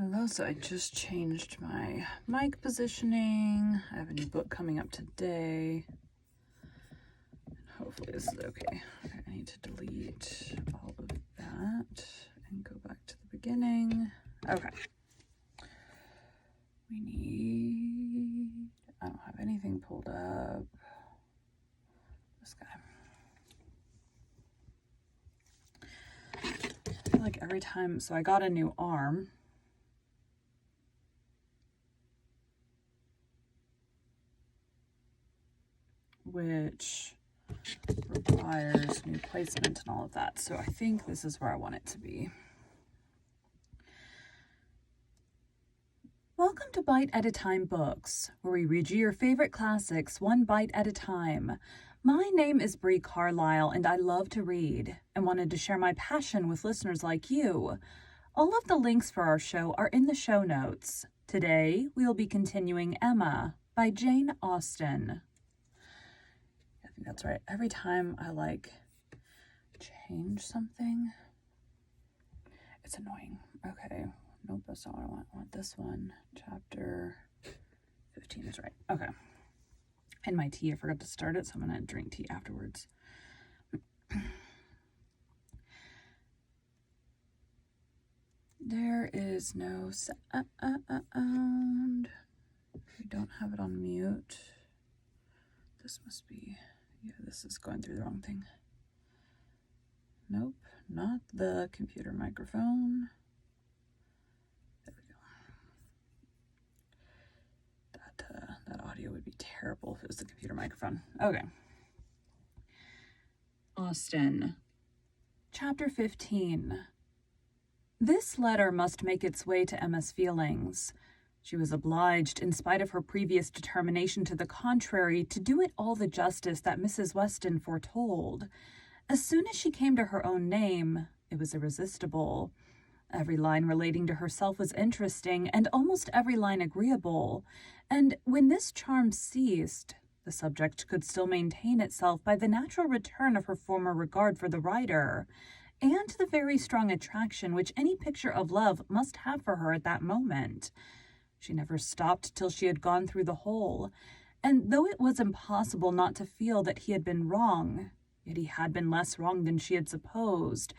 Hello, so I just changed my mic positioning. I have a new book coming up today. Hopefully this is okay. I need to delete all of that and go back to the beginning. Okay. I don't have anything pulled up. This guy. I feel like every time, so I got a new arm. Which requires new placement and all of that. So I think this is where I want it to be. Welcome to Bite at a Time Books, where we read you your favorite classics one bite at a time. My name is Bree Carlisle, and I love to read and wanted to share my passion with listeners like you. All of the links for our show are in the show notes. Today, we will be continuing Emma by Jane Austen. That's right. Every time I change something, it's annoying. Okay. Nope, that's not what I want. I want this one. Chapter 15 is right. Okay. And my tea, I forgot to start it, so I'm going to drink tea afterwards. There is no sound. We don't have it on mute. This must be... Yeah, this is going through the wrong thing. Nope, not the computer microphone. There we go. That audio would be terrible if it was the computer microphone. Okay. Austen. Chapter 15. This letter must make its way to Emma's feelings. She was obliged, in spite of her previous determination to the contrary, to do it all the justice that Mrs. Weston foretold. As soon as she came to her own name, it was irresistible. Every line relating to herself was interesting, and almost every line agreeable. And when this charm ceased, the subject could still maintain itself by the natural return of her former regard for the writer, and the very strong attraction which any picture of love must have for her at that moment. She never stopped till she had gone through the whole, and though it was impossible not to feel that he had been wrong, yet he had been less wrong than she had supposed,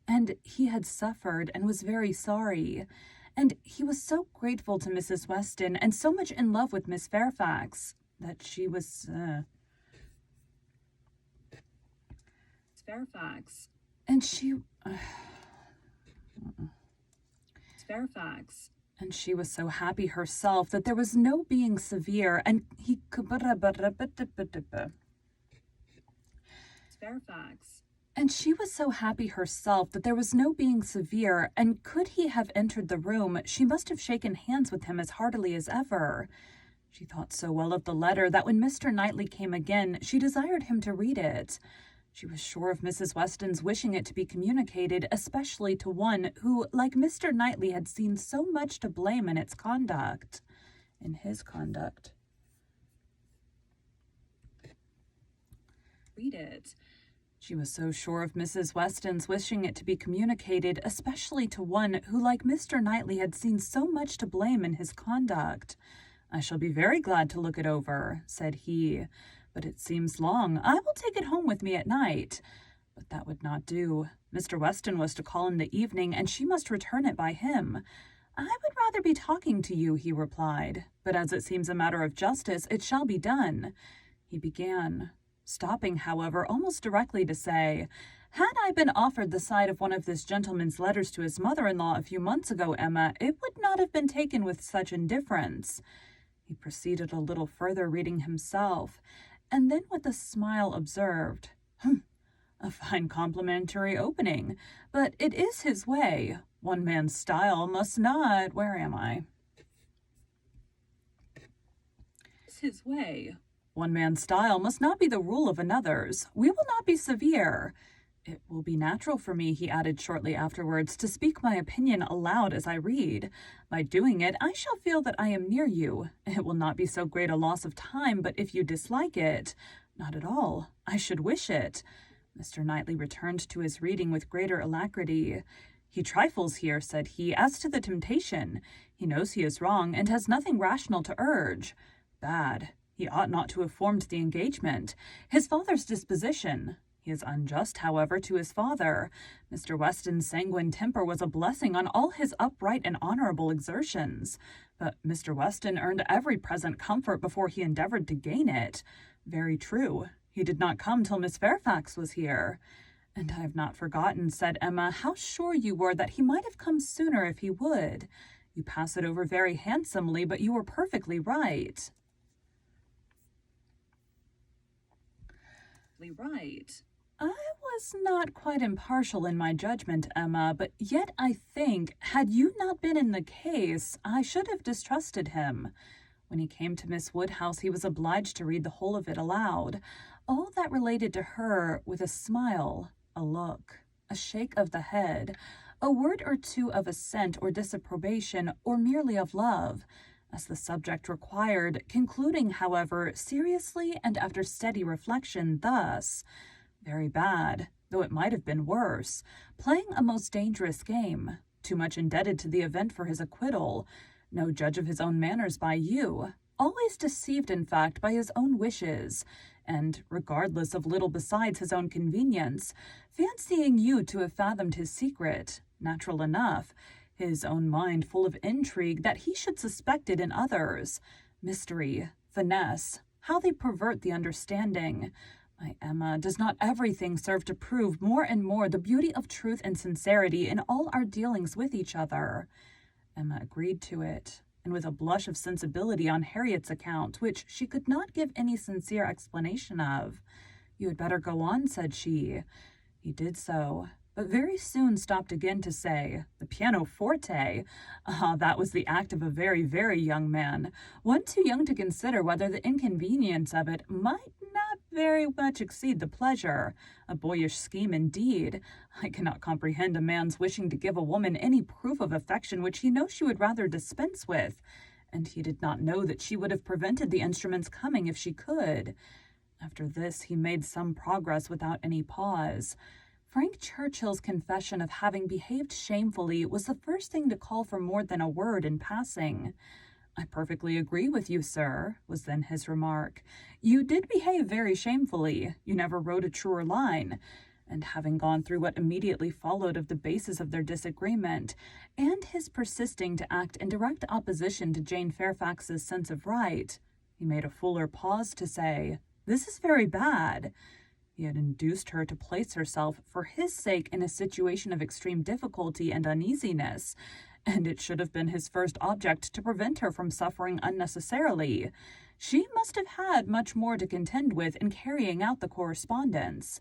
and he had suffered and was very sorry, and he was so grateful to Mrs. Weston and so much in love with Miss Fairfax that she was Fairfax, and she Fairfax. And she was so happy herself that there was no being severe, and he could... Fairfax. And she was so happy herself that there was no being severe, and could he have entered the room, she must have shaken hands with him as heartily as ever. She thought so well of the letter that when Mr. Knightley came again, she desired him to read it. She was sure of Mrs. Weston's wishing it to be communicated, especially to one who, like Mr. Knightley, had seen so much to blame in his conduct. Read it. She was so sure of Mrs. Weston's wishing it to be communicated, especially to one who, like Mr. Knightley, had seen so much to blame in his conduct. I shall be very glad to look it over, said he. But it seems long. I will take it home with me at night. But that would not do. Mr. Weston was to call in the evening, and she must return it by him. I would rather be talking to you, he replied. But as it seems a matter of justice, it shall be done. He began, stopping, however, almost directly to say, Had I been offered the side of one of this gentleman's letters to his mother-in-law a few months ago, Emma, it would not have been taken with such indifference. He proceeded a little further, reading himself, and then with a smile observed, a fine complimentary opening, but it is his way. One man's style must not... Where am I? It's his way. One man's style must not be the rule of another's. We will not be severe. It will be natural for me, he added shortly afterwards, to speak my opinion aloud as I read. By doing it, I shall feel that I am near you. It will not be so great a loss of time, but if you dislike it... Not at all. I should wish it. Mr. Knightley returned to his reading with greater alacrity. "He trifles here," said he, "as to the temptation. He knows he is wrong, and has nothing rational to urge. Bad. He ought not to have formed the engagement. His father's disposition. He is unjust, however, to his father. Mr. Weston's sanguine temper was a blessing on all his upright and honorable exertions. But Mr. Weston earned every present comfort before he endeavored to gain it. Very true. He did not come till Miss Fairfax was here. And I have not forgotten," said Emma, "how sure you were that he might have come sooner if he would. You pass it over very handsomely, but you were perfectly right." Right. "I was not quite impartial in my judgment, Emma, but yet I think, had you not been in the case, I should have distrusted him. When he came to Miss Woodhouse, he was obliged to read the whole of it aloud, all that related to her, with a smile, a look, a shake of the head, a word or two of assent or disapprobation, or merely of love, as the subject required, concluding, however, seriously and after steady reflection, thus: 'Very bad, though it might have been worse. Playing a most dangerous game. Too much indebted to the event for his acquittal. No judge of his own manners by you. Always deceived, in fact, by his own wishes, and, regardless of little besides his own convenience, fancying you to have fathomed his secret. Natural enough. His own mind full of intrigue, that he should suspect it in others. Mystery, finesse, how they pervert the understanding. My Emma, does not everything serve to prove more and more the beauty of truth and sincerity in all our dealings with each other?' Emma agreed to it, and with a blush of sensibility on Harriet's account, which she could not give any sincere explanation of. 'You had better go on,' said she. He did so, but very soon stopped again to say, 'The pianoforte! Ah, that was the act of a very, very young man, one too young to consider whether the inconvenience of it might not very much exceed the pleasure. A boyish scheme indeed. I cannot comprehend a man's wishing to give a woman any proof of affection which he knows she would rather dispense with, and he did not know that she would have prevented the instrument's coming if she could.' After this he made some progress without any pause. Frank Churchill's confession of having behaved shamefully was the first thing to call for more than a word in passing. 'I perfectly agree with you, sir,' was then his remark. 'You did behave very shamefully. You never wrote a truer line.' And having gone through what immediately followed of the basis of their disagreement, and his persisting to act in direct opposition to Jane Fairfax's sense of right, he made a fuller pause to say, 'This is very bad.' He had induced her to place herself, for his sake, in a situation of extreme difficulty and uneasiness, and it should have been his first object to prevent her from suffering unnecessarily. She must have had much more to contend with in carrying out the correspondence.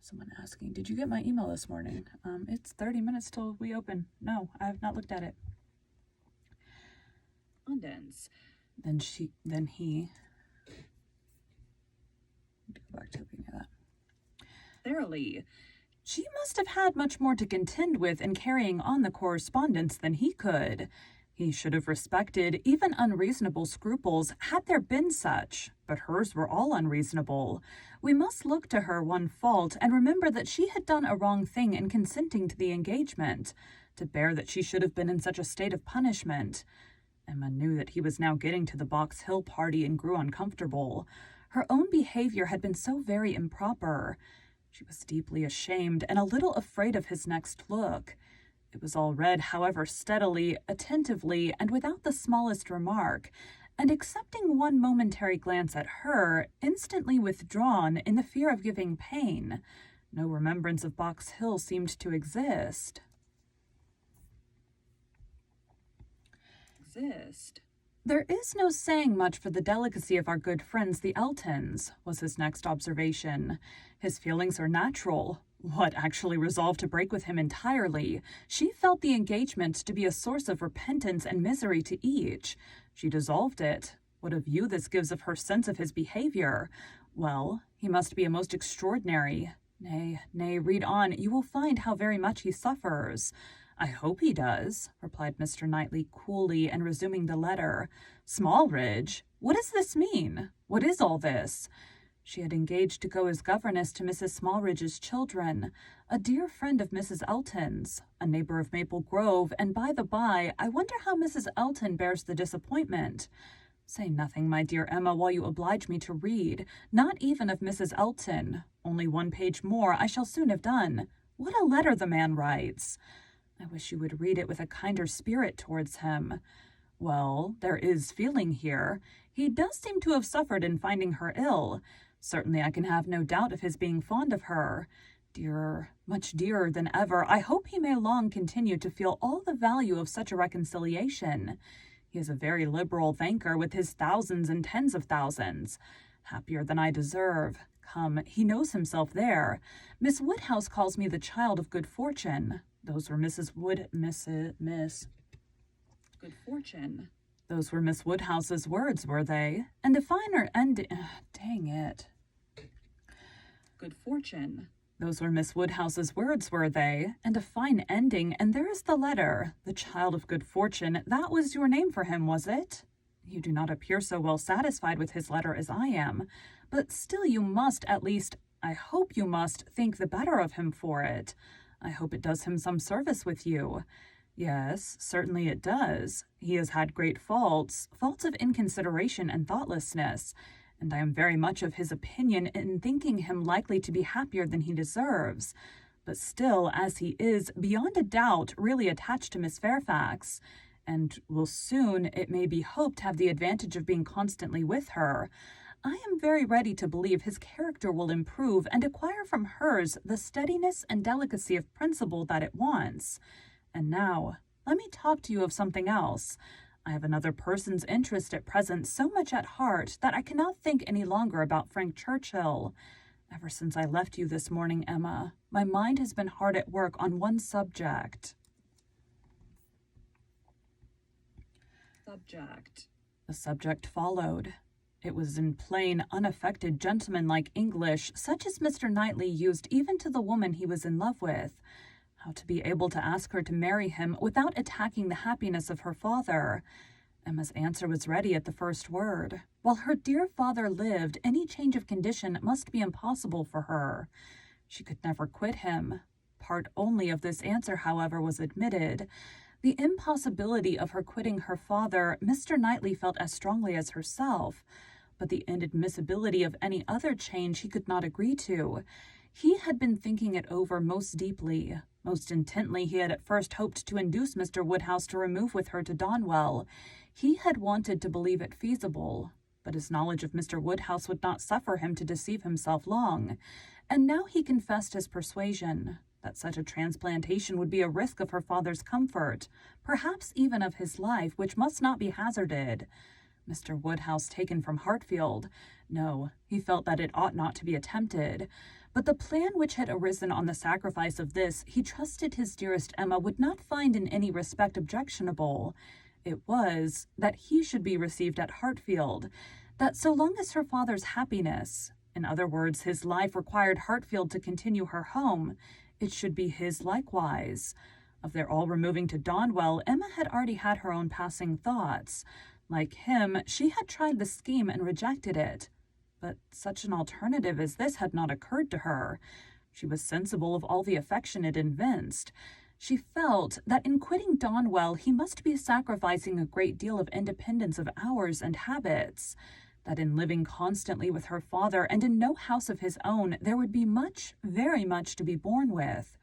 Someone asking, did you get my email this morning? It's 30 minutes till we open. No, I have not looked at it. Correspondence. Then he. Go back to looking at that. Thoroughly. She must have had much more to contend with in carrying on the correspondence than he could. He should have respected even unreasonable scruples, had there been such, but hers were all unreasonable. We must look to her one fault, and remember that she had done a wrong thing in consenting to the engagement, to bear that she should have been in such a state of punishment. Emma knew that he was now getting to the Box Hill party and grew uncomfortable. Her own behavior had been so very improper. She was deeply ashamed and a little afraid of his next look. It was all read, however, steadily, attentively, and without the smallest remark, and excepting one momentary glance at her, instantly withdrawn in the fear of giving pain. No remembrance of Box Hill seemed to exist. There is no saying much for the delicacy of our good friends the Eltons, was his next observation. His feelings are natural. What actually resolved to break with him entirely? She felt the engagement to be a source of repentance and misery to each. She dissolved it. What a view this gives of her sense of his behavior! Well, he must be a most extraordinary. Nay, read on. You will find how very much he suffers. I hope he does, replied Mr. Knightley coolly, and resuming the letter. Smallridge? What does this mean? What is all this? She had engaged to go as governess to Mrs. Smallridge's children, a dear friend of Mrs. Elton's, a neighbor of Maple Grove, and by the by, I wonder how Mrs. Elton bears the disappointment. Say nothing, my dear Emma, while you oblige me to read, not even of Mrs. Elton. Only 1 page more, I shall soon have done. What a letter the man writes! I wish you would read it with a kinder spirit towards him. Well, there is feeling here. He does seem to have suffered in finding her ill. Certainly I can have no doubt of his being fond of her. Dearer, much dearer than ever, I hope he may long continue to feel all the value of such a reconciliation. He is a very liberal thanker with his thousands and tens of thousands. Happier than I deserve. Come, he knows himself there. Miss Woodhouse calls me the child of good fortune. Those were Miss Good Fortune. Those were Miss Woodhouse's words, were they? And a finer ending. Dang it. Good fortune. Those were Miss Woodhouse's words, were they? And a fine ending, and there is the letter. The child of good fortune, that was your name for him, was it? You do not appear so well satisfied with his letter as I am, but still you must, at least, I hope you must, think the better of him for it. I hope it does him some service with you. Yes, certainly it does. He has had great faults of inconsideration and thoughtlessness, and I am very much of his opinion in thinking him likely to be happier than he deserves. But still, as he is, beyond a doubt, really attached to Miss Fairfax, and will soon, it may be hoped, have the advantage of being constantly with her, I am very ready to believe his character will improve and acquire from hers the steadiness and delicacy of principle that it wants. And now, let me talk to you of something else. I have another person's interest at present so much at heart that I cannot think any longer about Frank Churchill. Ever since I left you this morning, Emma, my mind has been hard at work on one subject. The subject followed. It was in plain, unaffected, gentlemanlike English, such as Mr. Knightley used even to the woman he was in love with. How to be able to ask her to marry him without attacking the happiness of her father. Emma's answer was ready at the first word. While her dear father lived, any change of condition must be impossible for her. She could never quit him. Part only of this answer, however, was admitted. The impossibility of her quitting her father, Mr. Knightley felt as strongly as herself, but the inadmissibility of any other change he could not agree to. He had been thinking it over most deeply. Most intently he had at first hoped to induce Mr. Woodhouse to remove with her to Donwell. He had wanted to believe it feasible, but his knowledge of Mr. Woodhouse would not suffer him to deceive himself long, and now he confessed his persuasion that such a transplantation would be a risk of her father's comfort, perhaps even of his life, which must not be hazarded. Mr. Woodhouse taken from Hartfield? No, he felt that it ought not to be attempted. But the plan which had arisen on the sacrifice of this, he trusted his dearest Emma would not find in any respect objectionable. It was that he should be received at Hartfield, that so long as her father's happiness, in other words, his life, required Hartfield to continue her home, it should be his likewise. Of their all removing to Donwell, Emma had already had her own passing thoughts. Like him, she had tried the scheme and rejected it. But such an alternative as this had not occurred to her. She was sensible of all the affection it evinced. She felt that in quitting Donwell he must be sacrificing a great deal of independence of hours and habits, that in living constantly with her father and in no house of his own there would be much, very much to be borne with.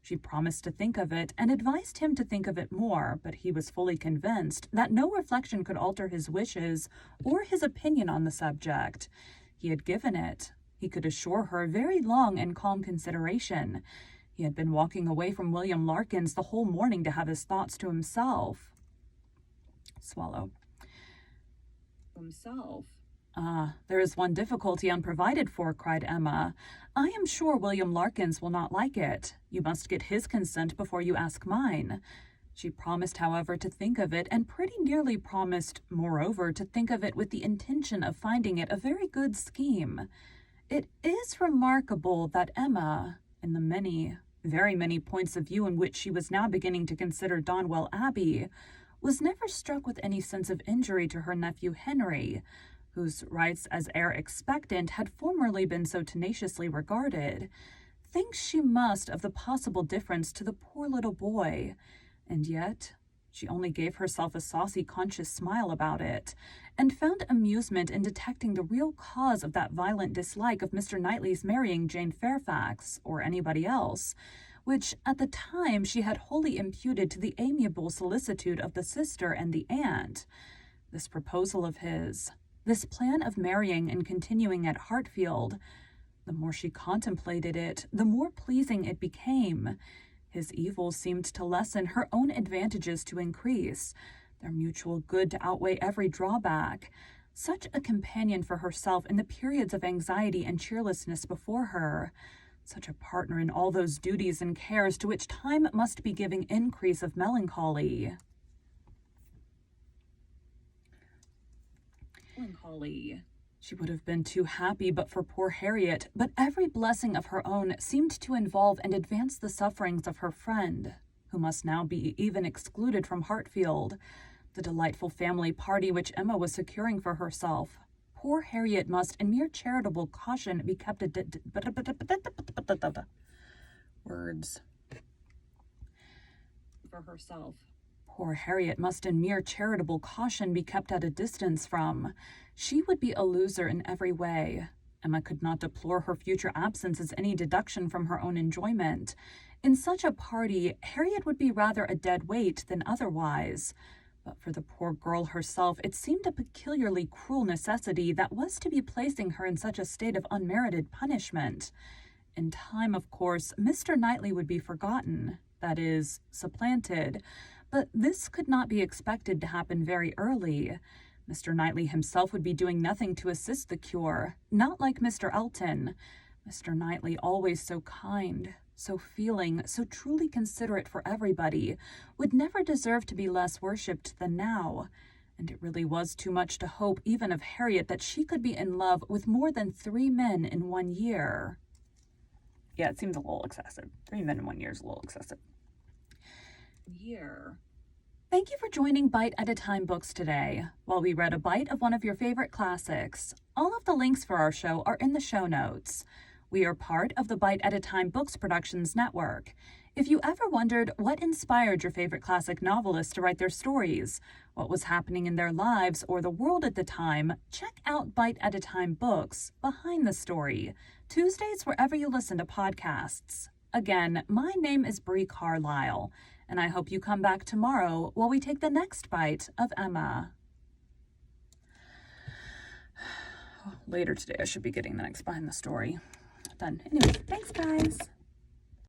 She promised to think of it, and advised him to think of it more, but he was fully convinced that no reflection could alter his wishes or his opinion on the subject. He had given it, he could assure her, very long and calm consideration. He had been walking away from William Larkins the whole morning to have his thoughts to himself. Swallow. Himself. Ah, there is one difficulty unprovided for, cried Emma. I am sure William Larkins will not like it. You must get his consent before you ask mine. She promised, however, to think of it, and pretty nearly promised, moreover, to think of it with the intention of finding it a very good scheme. It is remarkable that Emma, in the many, very many points of view in which she was now beginning to consider Donwell Abbey, was never struck with any sense of injury to her nephew Henry, whose rights as heir expectant had formerly been so tenaciously regarded, thinks she must of the possible difference to the poor little boy, and yet she only gave herself a saucy, conscious smile about it, and found amusement in detecting the real cause of that violent dislike of Mr. Knightley's marrying Jane Fairfax, or anybody else, which at the time she had wholly imputed to the amiable solicitude of the sister and the aunt. This proposal of his, this plan of marrying and continuing at Hartfield, the more she contemplated it, the more pleasing it became. His evils seemed to lessen, her own advantages to increase, their mutual good to outweigh every drawback. Such a companion for herself in the periods of anxiety and cheerlessness before her, such a partner in all those duties and cares to which time must be giving increase of melancholy. She would have been too happy but for poor Harriet, but every blessing of her own seemed to involve and advance the sufferings of her friend, who must now be even excluded from Hartfield, the delightful family party which Emma was securing for herself. Poor Harriet must, in mere charitable caution, be kept Poor Harriet must in mere charitable caution be kept at a distance from. She would be a loser in every way. Emma could not deplore her future absence as any deduction from her own enjoyment. In such a party, Harriet would be rather a dead weight than otherwise. But for the poor girl herself, it seemed a peculiarly cruel necessity that was to be placing her in such a state of unmerited punishment. In time, of course, Mr. Knightley would be forgotten, that is, supplanted, but this could not be expected to happen very early. Mr. Knightley himself would be doing nothing to assist the cure, not like Mr. Elton. Mr. Knightley, always so kind, so feeling, so truly considerate for everybody, would never deserve to be less worshipped than now. And it really was too much to hope even of Harriet that she could be in love with more than 3 men in 1 year. Yeah, it seems a little excessive. 3 men in 1 year is a little excessive. Thank you for joining Bite at a Time Books today, while we read a bite of one of your favorite classics. All of the links for our show are in the show notes. We are part of the Bite at a Time Books Productions Network. If you ever wondered what inspired your favorite classic novelists to write their stories, what was happening in their lives or the world at the time, check out Bite at a Time Books, Behind the Story, Tuesdays wherever you listen to podcasts. Again, my name is Bree Carlisle, and I hope you come back tomorrow while we take the next bite of Emma. Later today, I should be getting the next Behind the Story done. Anyway, thanks, guys.